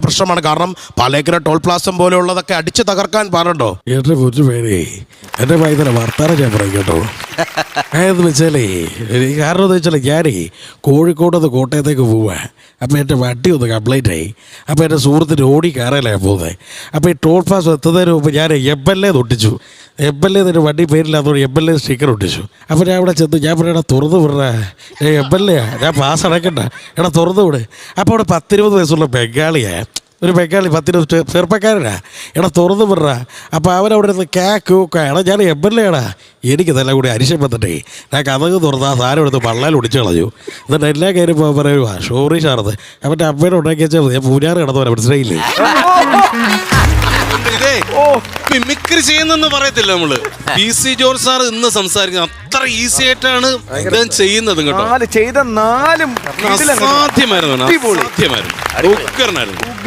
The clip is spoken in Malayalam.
പ്രശ്നമാണ്. കാരണം പാലേക്കര ടോൾ പ്ലാസം പോലെയുള്ളതൊക്കെ അടിച്ചു തകർക്കാൻ പാടുണ്ടോ? എന്റെ ഒരു പേര് എന്റെ പൈതല വർത്താനം ഞാൻ പറയും കേട്ടോ. അതെന്ന് വെച്ചാലേ കാരണം എന്ന് വെച്ചാൽ ഞാനേ കോഴിക്കോട് കോട്ടയത്തേക്ക് പോവാ. അപ്പോൾ എൻ്റെ വണ്ടി ഒന്ന് കംപ്ലൈൻ്റ് ആയി. അപ്പോൾ എൻ്റെ സുഹൃത്തിന് ഓടി കയറലാണ് പോകുന്നത്. അപ്പോൾ ഈ ടോൾ പ്ലാസ് എത്തുന്നതിന് മുമ്പ് ഞാൻ MLA ഒട്ടിച്ചു. MLA എന്നൊരു വണ്ടി പേരില്ലാത്തതുകൊണ്ട് MLA സ്റ്റിക്കർ ഒട്ടിച്ചു. അപ്പോൾ ഞാൻ അവിടെ ചെന്ന് ഞാൻ പറയണ തുറന്നു വിടണ MLA ഞാൻ പാസ് അടക്കണ്ട എടാ തുറന്നു വിട്. അപ്പോൾ അവിടെ 10-20 വയസ്സുള്ള ബംഗാളിയാണ്, ഒരു ബംഗാളി 10-20 ചെറുപ്പക്കാരനാ. എടാ തുറന്നു വിടറാ. അപ്പോൾ അവരവിടെ നിന്ന് കേക്കാ എടാ ഞാൻ MLA ആടാ. എനിക്ക് നല്ല കൂടി അരിശം വന്നിട്ടേ ഞാൻ കഥക് തുറന്ന് ആ സാധനം എടുത്ത് വള്ളയിൽ ഒടിച്ചു കളഞ്ഞു. എന്നിട്ട് എല്ലാ കാര്യം പറയുക ഷോറി ഷാർന്ന് അവൻ്റെ അമ്മേനെ ഉണ്ടാക്കി വെച്ചാൽ ഞാൻ പൂജാറ് കിടന്നവരെ മനസ്സിലായില്ലേ. മിമിക്രി ചെയ്യുന്നെന്ന് പറയത്തില്ല നമ്മള്. PC ജോർജ് സാർ ഇന്ന് സംസാരിക്കുന്നത് അത്ര ഈസി ആയിട്ടാണ് ഇദ്ദേഹം ചെയ്യുന്നത് കേട്ടോ. ചെയ്ത 4 അസാധ്യമായിരുന്നു.